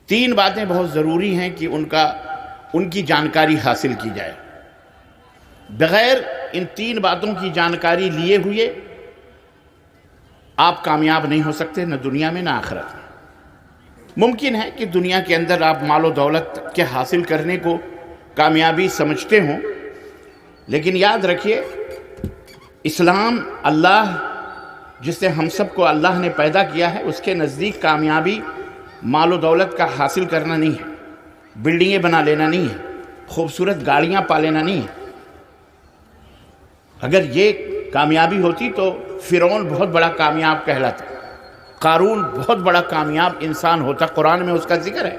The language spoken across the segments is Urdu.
تین باتیں بہت ضروری ہیں کہ ان کی جانکاری حاصل کی جائے. بغیر ان تین باتوں کی جانکاری لیے ہوئے آپ کامیاب نہیں ہو سکتے، نہ دنیا میں نہ آخرت میں. ممکن ہے کہ دنیا کے اندر آپ مال و دولت کے حاصل کرنے کو کامیابی سمجھتے ہوں، لیکن یاد رکھیے اسلام، اللہ جس سے ہم سب کو اللہ نے پیدا کیا ہے، اس کے نزدیک کامیابی مال و دولت کا حاصل کرنا نہیں ہے، بلڈنگیں بنا لینا نہیں ہے، خوبصورت گاڑیاں پا لینا نہیں ہے. اگر یہ کامیابی ہوتی تو فرعون بہت بڑا کامیاب کہلاتا، قارون بہت بڑا کامیاب انسان ہوتا. قرآن میں اس کا ذکر ہے.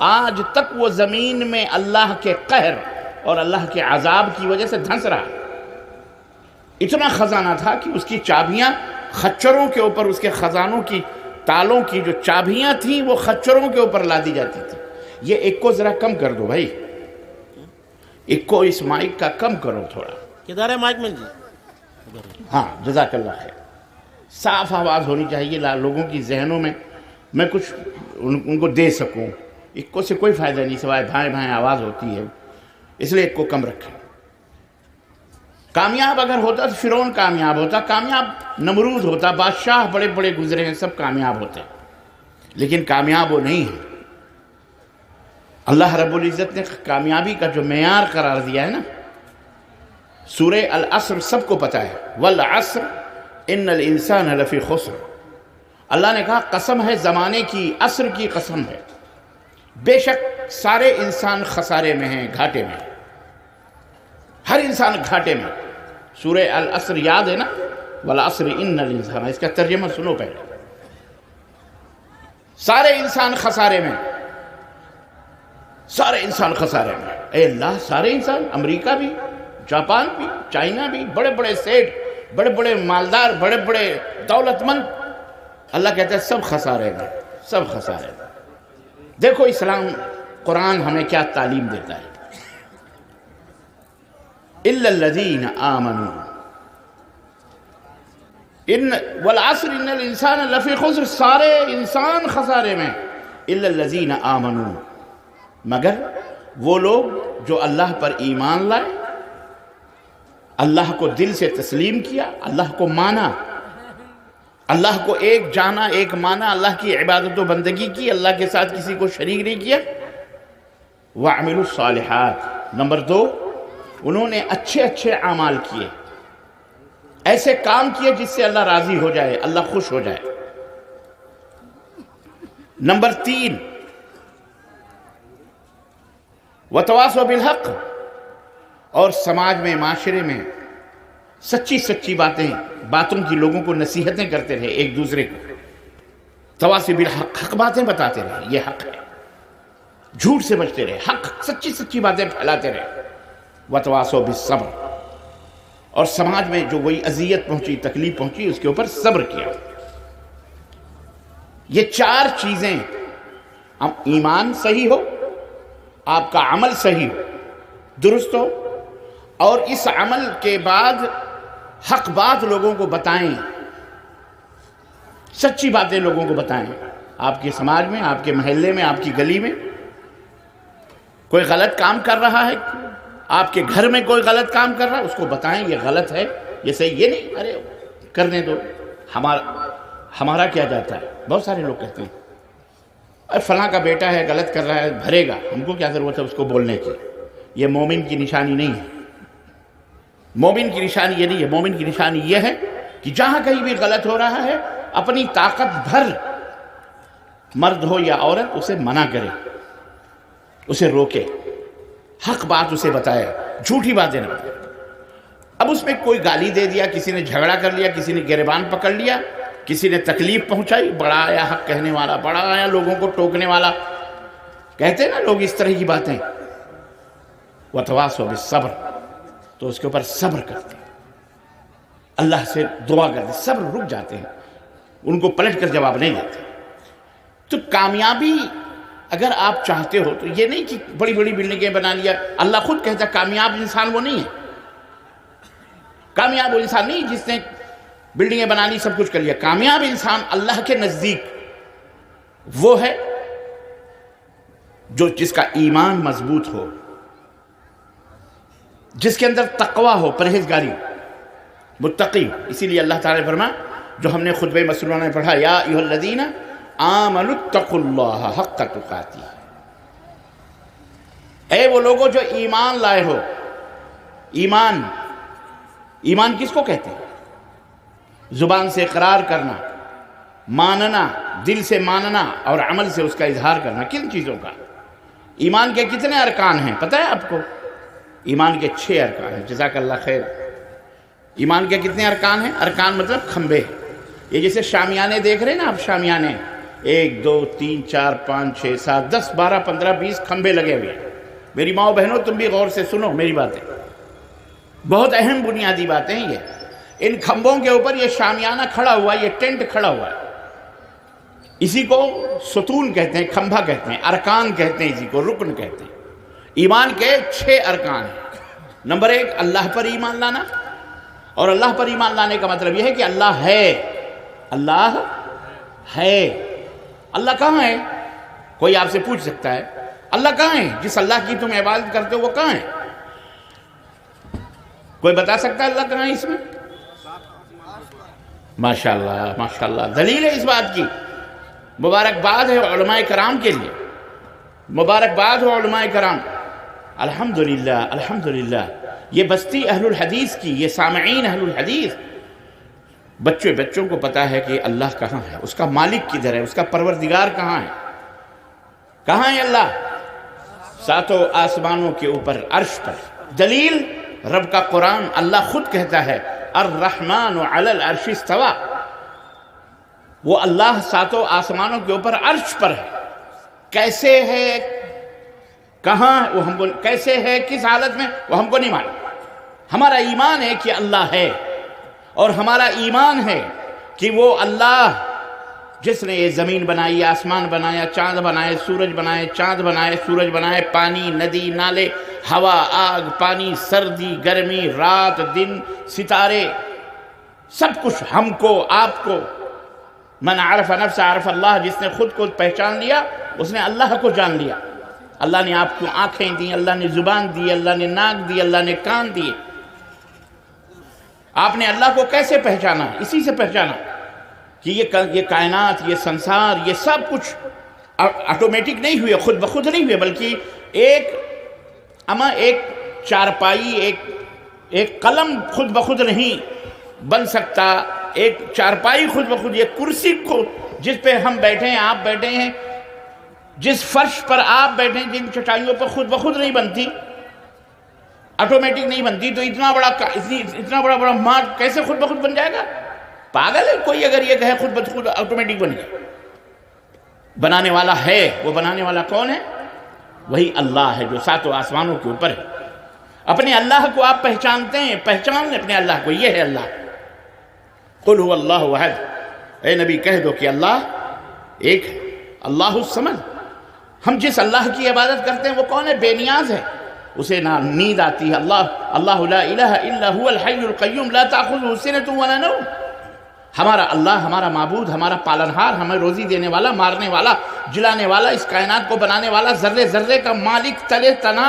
آج تک وہ زمین میں اللہ کے قہر اور اللہ کے عذاب کی وجہ سے دھنس رہا. اتنا خزانہ تھا کہ اس کی چابیاں خچروں کے اوپر، اس کے خزانوں کی تالوں کی جو چابیاں تھیں وہ خچروں کے اوپر لا دی جاتی تھی. یہ ایک کو ذرا کم کر دو بھائی، ایک کو اس مائک کا کم کرو تھوڑا. کدھر ہے مائک میں جی؟ ہاں جزاک اللہ خیر. صاف آواز ہونی چاہیے لوگوں کی ذہنوں میں کچھ ان کو دے سکوں. ایک کو سے کوئی فائدہ نہیں سوائے بھائیں بھائیں آواز ہوتی ہے، اس لیے ایک کو کم رکھیں. کامیاب اگر ہوتا تو فرعون کامیاب ہوتا، کامیاب نمرود ہوتا، بادشاہ بڑے بڑے گزرے ہیں سب کامیاب ہوتے ہیں، لیکن کامیاب وہ نہیں ہے. اللہ رب العزت نے کامیابی کا جو معیار قرار دیا ہے نا، سورہ العصر سب کو پتہ ہے، والعصر ان الانسان لفی خسر. اللہ نے کہا قسم ہے زمانے کی، عصر کی قسم ہے، بے شک سارے انسان خسارے میں ہیں، گھاٹے میں ہیں. ہر انسان گھاٹے میں. سورہ العصر یاد ہے نا، والعصر ان الانسان، اس کا ترجمہ سنو پہلے. سارے انسان خسارے میں، سارے انسان خسارے میں. اے اللہ، سارے انسان، امریکہ بھی، جاپان بھی، چائنا بھی، بڑے بڑے سیٹ، بڑے بڑے مالدار، بڑے بڑے دولت مند، اللہ کہتا ہے سب خسارے میں، سب خسارے میں. دیکھو اسلام، قرآن ہمیں کیا تعلیم دیتا ہے. الا الذین آمنوا والعصر ان الانسان لفی خسر، سارے انسان خسارے میں. الا الذین آمنوا، مگر وہ لوگ جو اللہ پر ایمان لائے، اللہ کو دل سے تسلیم کیا، اللہ کو مانا، اللہ کو ایک جانا، ایک مانا، اللہ کی عبادت و بندگی کی، اللہ کے ساتھ کسی کو شریک نہیں کیا. وَعَمِلُوا الصَّالِحَاتِ، نمبر 2، انہوں نے اچھے اچھے اعمال کیے، ایسے کام کیے جس سے اللہ راضی ہو جائے، اللہ خوش ہو جائے. نمبر 3، وَتَوَاصَوْا بِالْحَقِّ، اور سماج میں، معاشرے میں سچی سچی باتوں کی لوگوں کو نصیحتیں کرتے رہے ایک دوسرے کو. تواصی بالحق، حق باتیں بتاتے رہے، یہ حق ہے، جھوٹ سے بچتے رہے، حق سچی سچی باتیں پھیلاتے رہے. وتواصوا بالصبر، اور سماج میں جو وہی اذیت پہنچی، تکلیف پہنچی، اس کے اوپر صبر کیا. یہ 4 چیزیں، ایمان صحیح ہو، آپ کا عمل صحیح ہو، درست ہو، اور اس عمل کے بعد حق بات لوگوں کو بتائیں، سچی باتیں لوگوں کو بتائیں. آپ کے سماج میں، آپ کے محلے میں، آپ کی گلی میں کوئی غلط کام کر رہا ہے، آپ کے گھر میں کوئی غلط کام کر رہا ہے، اس کو بتائیں یہ غلط ہے، یہ صحیح، یہ نہیں ارے کرنے دو، ہمارا کیا جاتا ہے. بہت سارے لوگ کہتے ہیں ارے فلاں کا بیٹا ہے غلط کر رہا ہے، بھرے گا، ہم کو کیا ضرورت ہے اس کو بولنے کی. یہ مومن کی نشانی نہیں ہے. مومن کی نشانی یہ نہیں ہے. مومن کی نشانی یہ ہے کہ جہاں کہیں بھی غلط ہو رہا ہے، اپنی طاقت بھر، مرد ہو یا عورت، اسے منع کرے، اسے روکے، حق بات اسے بتائے، جھوٹی باتیں نہ بتائے. اب اس میں کوئی گالی دے دیا، کسی نے جھگڑا کر لیا، کسی نے گریبان پکڑ لیا، کسی نے تکلیف پہنچائی، بڑا آیا حق کہنے والا، بڑا آیا لوگوں کو ٹوکنے والا، کہتے ہیں نا لوگ اس طرح کی باتیں. وَتَوَاصَوْا بِالصَّبْرِ، تو اس کے اوپر صبر کرتے ہیں، اللہ سے دعا کرتے ہیں، صبر رک جاتے ہیں، ان کو پلٹ کر جواب نہیں دیتے. تو کامیابی اگر آپ چاہتے ہو تو یہ نہیں کہ بڑی بڑی بلڈنگیں بنا لیا. اللہ خود کہتا ہے کامیاب انسان وہ نہیں ہے. کامیاب وہ انسان نہیں جس نے بلڈنگیں بنا لی، سب کچھ کر لیا. کامیاب انسان اللہ کے نزدیک وہ ہے جس کا ایمان مضبوط ہو، جس کے اندر تقوی ہو، پرہیزگاری، متقی. اسی لیے اللہ تعالیٰ نے فرمایا، جو ہم نے خطبہ مسنونہ میں پڑھا، یا ایھا الذین آمنوا اتقوا اللہ حق تقاتہ. اے وہ لوگوں جو ایمان لائے ہو. ایمان کس کو کہتے ہیں؟ زبان سے اقرار کرنا، ماننا، دل سے ماننا اور عمل سے اس کا اظہار کرنا. کن چیزوں کا؟ ایمان کے کتنے ارکان ہیں پتہ ہے آپ کو؟ ایمان کے 6 ارکان ہیں. جزاک اللہ خیر. ایمان کے کتنے ارکان ہیں؟ ارکان مطلب کھمبے. یہ جیسے شامیانے دیکھ رہے ہیں نا آپ، شامیانے 1 2 3 4 5 6 7 10 12 15 20 کھمبے لگے ہوئے ہیں. میری ماؤں بہنوں تم بھی غور سے سنو میری باتیں، بہت اہم بنیادی باتیں ہیں یہ. ان کھمبوں کے اوپر یہ شامیانہ کھڑا ہوا ہے، یہ ٹینٹ کھڑا ہوا ہے. اسی کو ستون کہتے ہیں، کھمبا کہتے ہیں، ارکان کہتے ہیں، اسی کو رکن کہتے ہیں. ایمان کے 6 ارکان ہیں. نمبر 1 اللہ پر ایمان لانا. اور اللہ پر ایمان لانے کا مطلب یہ ہے کہ اللہ ہے. اللہ ہے. اللہ کہاں ہے؟ کوئی آپ سے پوچھ سکتا ہے اللہ کہاں ہے؟ جس اللہ کی تم عبادت کرتے ہو وہ کہاں ہے؟ کوئی بتا سکتا ہے اللہ کہاں ہے اس میں؟ ماشاءاللہ ماشاءاللہ. دلیل ہے اس بات کی. مبارکباد ہے علماء کرام کے لیے، مبارکباد ہو علماء کرام. الحمدللہ الحمدللہ. یہ بستی اہل الحدیث کی، یہ سامعین اہل الحدیث، بچوں کو پتا ہے کہ اللہ کہاں ہے، اس کا مالک کدھر ہے، اس کا پروردگار کہاں ہے. کہاں ہے اللہ؟ 7 آسمانوں کے اوپر عرش پر. دلیل رب کا قرآن. اللہ خود کہتا ہے الرحمن علی العرش استوى. وہ اللہ 7 آسمانوں کے اوپر عرش پر ہے. کیسے ہے، کہاں وہ ہم کو، کیسے ہے، کس حالت میں، وہ ہم کو نہیں معلوم. ہمارا ایمان ہے کہ اللہ ہے، اور ہمارا ایمان ہے کہ وہ اللہ جس نے یہ زمین بنائی، آسمان بنایا، چاند بنائے، سورج بنائے، چاند بنائے، سورج بنائے، پانی، ندی، نالے، ہوا، آگ، پانی، سردی، گرمی، رات، دن، ستارے، سب کچھ ہم کو، آپ کو. من عرف نفس عرف اللہ. جس نے خود کو پہچان لیا اس نے اللہ کو جان لیا. اللہ نے آپ کو آنکھیں دی، اللہ نے زبان دی، اللہ نے ناک دی، اللہ نے کان دیے. آپ نے اللہ کو کیسے پہچانا؟ اسی سے پہچانا کہ یہ کائنات، یہ سنسار، یہ سب کچھ آٹومیٹک نہیں ہوئے، خود بخود نہیں ہوئے، بلکہ ایک چارپائی، ایک قلم خود بخود نہیں بن سکتا. ایک چارپائی خود بخود، یہ کرسی کو جس پہ ہم بیٹھے ہیں، آپ بیٹھے ہیں، جس فرش پر آپ بیٹھے ہیں، جن چٹائیوں پر خود بخود نہیں بنتی، آٹومیٹک نہیں بنتی، تو اتنا بڑا مارٹ کیسے خود بخود بن جائے گا؟ پاگل ہے کوئی اگر یہ کہے خود بخود آٹومیٹک بن گیا. بنانے والا ہے. وہ بنانے والا کون ہے؟ وہی اللہ ہے جو 7 آسمانوں کے اوپر ہے. اپنے اللہ کو آپ پہچانتے ہیں، پہچان لیں اپنے اللہ کو. یہ ہے اللہ. قل هو اللہ احد. اے نبی کہہ دو کہ اللہ ایک ہے، اللہ الصمد. ہم جس اللہ کی عبادت کرتے ہیں وہ کون ہے؟ بے نیاز ہے، اسے نہ نیند آتی ہے. اللہ لا الہ الا هو الحی القیوم لا تأخذہ سنۃ ولا نوم. ہمارا اللہ، ہمارا معبود، ہمارا پالنہار، ہمیں روزی دینے والا، مارنے والا، جلانے والا، اس کائنات کو بنانے والا، ذرے ذرے کا مالک، تلے تنا.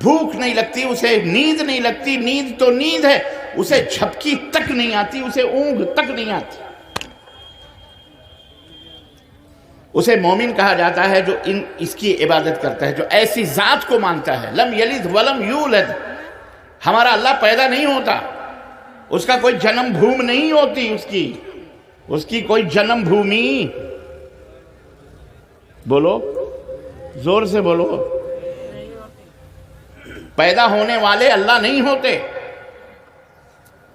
بھوک نہیں لگتی اسے، نیند نہیں لگتی. نیند تو نیند ہے، اسے جھپکی تک نہیں آتی، اسے اونگ تک نہیں آتی. اسے مومن کہا جاتا ہے جو اس کی عبادت کرتا ہے، جو ایسی ذات کو مانتا ہے. لم یلد ولم یولد. ہمارا اللہ پیدا نہیں ہوتا، اس کا کوئی جنم بھوم نہیں ہوتی، اس کی کوئی جنم بھومی. بولو زور سے بولو. پیدا ہونے والے اللہ نہیں ہوتے.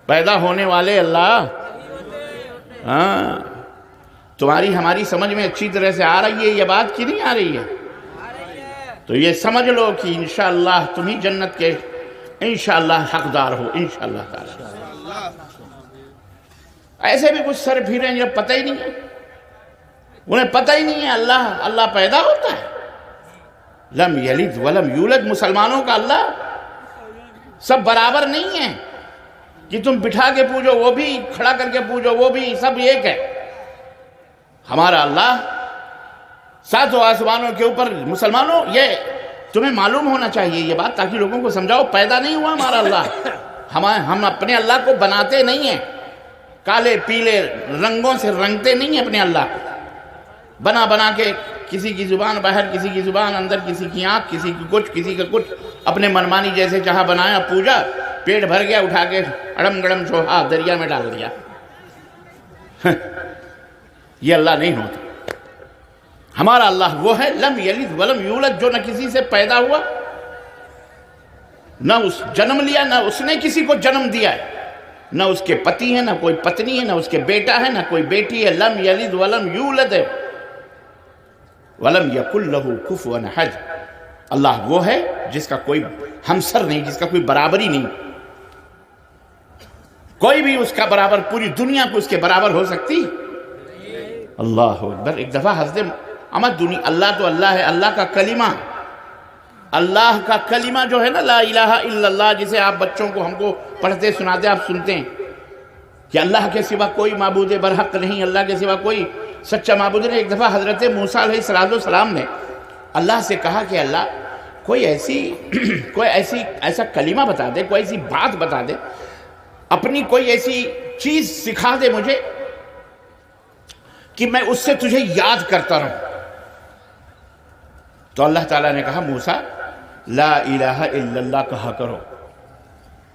پیدا ہونے والے اللہ، ہاں. تمہاری ہماری سمجھ میں اچھی طرح سے آ رہی ہے یہ بات کہ نہیں آ رہی ہے؟ تو یہ سمجھ لو کہ انشاءاللہ تم ہی جنت کے انشاءاللہ حقدار ہو انشاءاللہ تعالی. ایسے بھی کچھ سر پھرے ہیں جب پتہ ہی نہیں ہے، انہیں پتہ ہی نہیں ہے اللہ پیدا ہوتا ہے. لم یلد ولم یولد. مسلمانوں کا اللہ سب برابر نہیں ہے کہ تم بٹھا کے پوجو وہ بھی، کھڑا کر کے پوجو وہ بھی، سب ایک ہے. ہمارا اللہ ساتوں آسمانوں کے اوپر مسلمانوں یہ تمہیں معلوم ہونا چاہیے یہ بات، تاکہ لوگوں کو سمجھاؤ پیدا نہیں ہوا ہمارا اللہ، ہم اپنے اللہ کو بناتے نہیں ہیں، کالے پیلے رنگوں سے رنگتے نہیں ہیں اپنے اللہ کو، بنا بنا کے کسی کی زبان باہر کسی کی زبان اندر، کسی کی آنکھ کسی کی کچھ کسی کا کچھ، اپنے منمانی جیسے چاہا بنایا، پوجا، پیٹ بھر گیا، اٹھا کے اڑم گڑم چوہا دریا میں ڈال دیا۔ یہ اللہ نہیں ہوتا، ہمارا اللہ وہ ہے لم یلد ولم یولد، جو نہ کسی سے پیدا ہوا، نہ اس جنم لیا، نہ اس نے کسی کو جنم دیا ہے، نہ اس کے پتی ہے، نہ کوئی پتنی ہے، نہ اس کے بیٹا ہے، نہ کوئی بیٹی ہے، لم یلد ولم یولد ہے، ولم یکن لہ کفوا احد۔ اللہ وہ ہے جس کا کوئی ہمسر نہیں، جس کا کوئی برابری نہیں، کوئی بھی اس کا برابر، پوری دنیا کو اس کے برابر ہو سکتی؟ اللہ اکبر۔ ایک دفعہ حضرت احمد اللہ تو اللہ ہے، اللہ کا کلمہ، اللہ کا کلمہ جو ہے نا، لا الہ الا اللہ، جسے آپ بچوں کو ہم کو پڑھتے سناتے آپ سنتے ہیں کہ اللہ کے سوا کوئی معبود برحق نہیں، اللہ کے سوا کوئی سچا معبود نہیں۔ ایک دفعہ حضرت موسیٰ علیہ السلام نے اللہ سے کہا کہ اللہ کوئی ایسا کلمہ بتا دے، کوئی ایسی بات بتا دے، اپنی کوئی ایسی چیز سکھا دے مجھے کہ میں اس سے تجھے یاد کرتا رہوں۔ تو اللہ تعالیٰ نے کہا موسیٰ لا الہ الا اللہ کہا کرو۔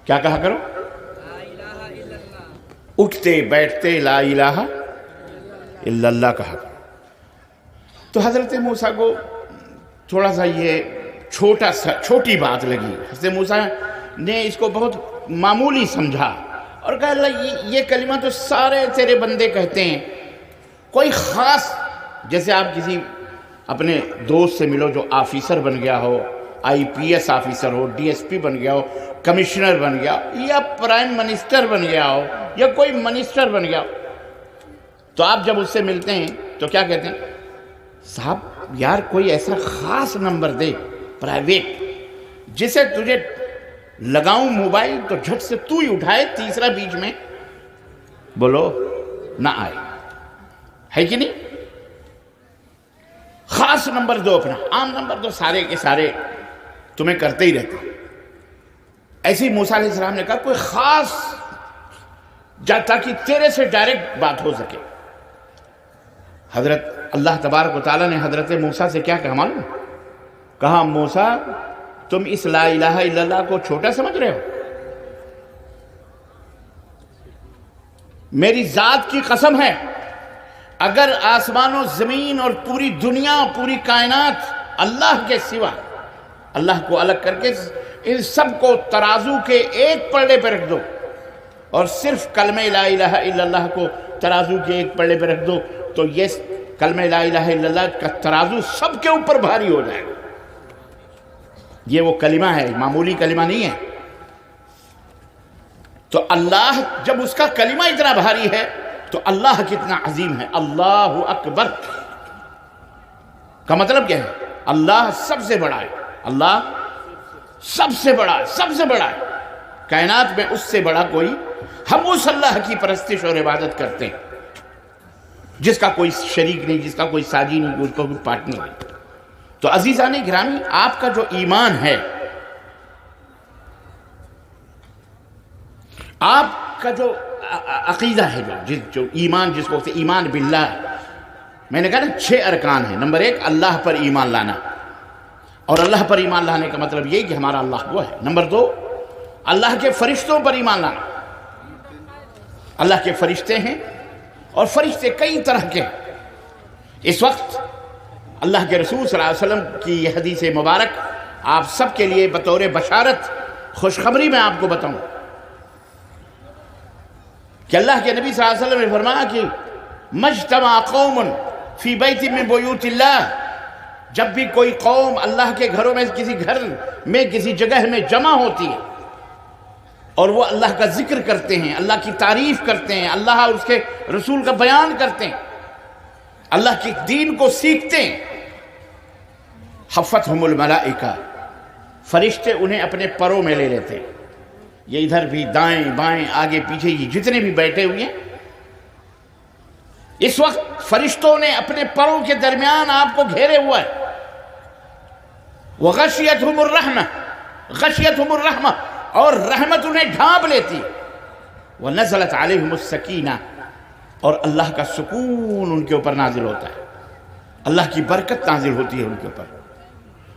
کیا کہا کرو؟ لا الہ الا اللہ۔ اٹھتے بیٹھتے لا الہ الا اللہ کہا کرو۔ تو حضرت موسیٰ کو تھوڑا سا یہ چھوٹی بات لگی، حضرت موسیٰ نے اس کو بہت معمولی سمجھا اور کہا اللہ یہ کلمہ تو سارے تیرے بندے کہتے ہیں، کوئی خاص، جیسے آپ کسی اپنے دوست سے ملو جو آفیسر بن گیا ہو، آئی پی ایس آفیسر ہو، ڈی ایس پی بن گیا ہو، کمشنر بن گیا ہو، یا پرائم منسٹر بن گیا ہو، یا کوئی منسٹر بن گیا ہو، تو آپ جب اس سے ملتے ہیں تو کیا کہتے ہیں؟ صاحب یار کوئی ایسا خاص نمبر دے پرائیویٹ جسے تجھے لگاؤں موبائل تو جھٹ سے تو ہی اٹھائے، تیسرا بیچ میں بولو نہ آئے، ہے کہ نہیں؟ خاص نمبر دو، اپنا عام نمبر دو، سارے کے سارے تمہیں کرتے ہی رہتے۔ ایسے ہی موسیٰ علیہ السلام نے کہا کوئی خاص تاکہ تیرے سے ڈائریکٹ بات ہو سکے۔ حضرت اللہ تبارک و تعالیٰ نے حضرت موسیٰ سے کیا کہا معلوم؟ کہا موسیٰ تم اس لا الہ الا اللہ کو چھوٹا سمجھ رہے ہو؟ میری ذات کی قسم ہے اگر آسمان و زمین اور پوری دنیا پوری کائنات اللہ کے سوا، اللہ کو الگ کر کے ان سب کو ترازو کے ایک پلڑے پہ رکھ دو اور صرف کلمہ لا الہ الا اللہ کو ترازو کے ایک پلڑے پہ رکھ دو تو یہ کلمہ لا الہ الا اللہ کا ترازو سب کے اوپر بھاری ہو جائے گا۔ یہ وہ کلمہ ہے، معمولی کلمہ نہیں ہے۔ تو اللہ جب اس کا کلمہ اتنا بھاری ہے تو اللہ کتنا عظیم ہے۔ اللہ اکبر کا مطلب کیا ہے؟ اللہ سب سے بڑا ہے، اللہ سب سے بڑا ہے، سب سے بڑا ہے کائنات میں، اس سے بڑا کوئی، ہم اس اللہ کی پرستش اور عبادت کرتے ہیں جس کا کوئی شریک نہیں، جس کا کوئی ساجی نہیں، جس کا کوئی پارٹنر نہیں۔ تو عزیزان گرامی آپ کا جو ایمان ہے، آپ کا جو عقیدہ ہے، جو ایمان جس کو ایمان باللہ، میں نے کہا نا 6 ارکان ہیں۔ نمبر 1 اللہ پر ایمان لانا، اور اللہ پر ایمان لانے کا مطلب یہ کہ ہمارا اللہ وہ ہے۔ نمبر 2 اللہ کے فرشتوں پر ایمان لانا، اللہ کے فرشتے ہیں اور فرشتے کئی طرح کے ہیں۔ اس وقت اللہ کے رسول صلی اللہ علیہ وسلم کی یہ حدیث مبارک آپ سب کے لیے بطور بشارت خوشخبری میں آپ کو بتاؤں کہ اللہ کے نبی صلی اللہ علیہ وسلم نے فرمایا کہ مجتمع قوم فی بیت من بیوت اللہ، جب بھی کوئی قوم اللہ کے گھروں میں، کسی گھر میں، کسی جگہ میں جمع ہوتی ہے اور وہ اللہ کا ذکر کرتے ہیں، اللہ کی تعریف کرتے ہیں، اللہ اور اس کے رسول کا بیان کرتے ہیں، اللہ کے دین کو سیکھتے ہیں، حفتہم الملائکہ، فرشتے انہیں اپنے پروں میں لے لیتے ہیں۔ یہ ادھر بھی، دائیں بائیں، آگے پیچھے، یہ جتنے بھی بیٹھے ہوئے ہیں اس وقت فرشتوں نے اپنے پروں کے درمیان آپ کو گھیرے ہوا ہے. وغشیتہم الرحمہ، غشیتہم الرحمہ، اور رحمت انہیں ڈھانپ لیتی. ونزلت علیہم السکینہ، اور اللہ کا سکون ان کے اوپر نازل ہوتا ہے، اللہ کی برکت نازل ہوتی ہے ان کے اوپر.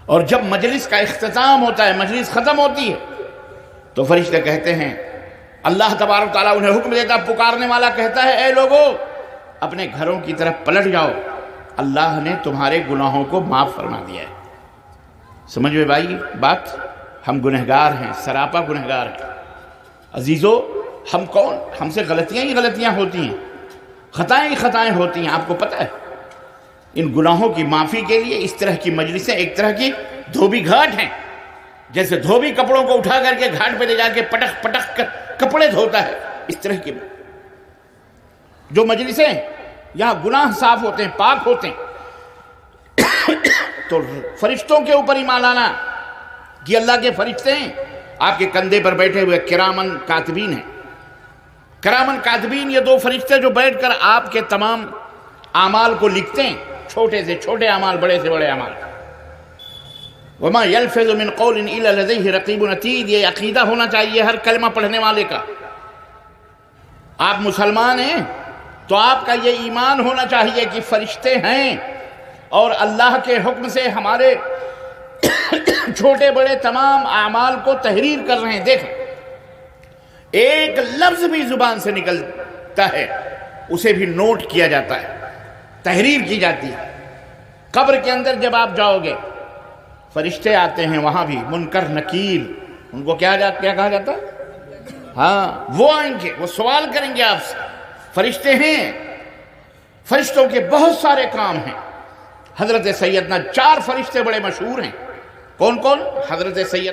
اور جب مجلس کا اختتام ہوتا ہے، مجلس ختم ہوتی ہے، تو فرشتے کہتے ہیں، اللہ تبارک و تعالیٰ انہیں حکم دیتا، پکارنے والا کہتا ہے، اے لوگو اپنے گھروں کی طرف پلٹ جاؤ، اللہ نے تمہارے گناہوں کو معاف فرما دیا ہے. سمجھ میں بھائی بات؟ ہم گنہگار ہیں، سراپا گنہگار ہیں. عزیزو، ہم کون؟ ہم سے غلطیاں ہی غلطیاں ہوتی ہیں، خطائیں ہی خطائیں ہوتی ہیں. آپ کو پتہ ہے ان گناہوں کی معافی کے لیے اس طرح کی مجلسیں ایک طرح کی دھوبی گھاٹ ہیں. جیسے دھوبی کپڑوں کو اٹھا کر کے گھاٹ پہ لے جا کے پٹک پٹک کر کپڑے دھوتا ہے، اس طرح کی جو مجلسیں یہاں گناہ صاف ہوتے ہیں، پاک ہوتے ہیں. تو فرشتوں کے اوپر ایمان لانا کہ اللہ کے فرشتے ہیں، آپ کے کندھے پر بیٹھے ہوئے کرامن کاتبین ہیں. کرامن کاتبین یہ دو فرشتے جو بیٹھ کر آپ کے تمام اعمال کو لکھتے ہیں، چھوٹے سے چھوٹے اعمال، بڑے سے بڑے اعمال. وما يلفظ من قول الا لديه رقيب عتيد، یہ عقیدہ ہونا چاہیے ہر کلمہ پڑھنے والے کا. آپ مسلمان ہیں تو آپ کا یہ ایمان ہونا چاہیے کہ فرشتے ہیں اور اللہ کے حکم سے ہمارے چھوٹے بڑے تمام اعمال کو تحریر کر رہے ہیں. دیکھیں، ایک لفظ بھی زبان سے نکلتا ہے اسے بھی نوٹ کیا جاتا ہے، تحریر کی جاتی ہے. قبر کے اندر جب آپ جاؤ گے، فرشتے آتے ہیں، وہاں بھی منکر نکیر، ان کو کیا کہا جاتا ہے؟ ہاں، وہ آئیں گے، وہ سوال کریں گے آپ سے. فرشتے ہیں، فرشتوں کے بہت سارے کام ہیں. حضرت سیدنا 4 فرشتے بڑے مشہور ہیں. کون کون؟ حضرت سید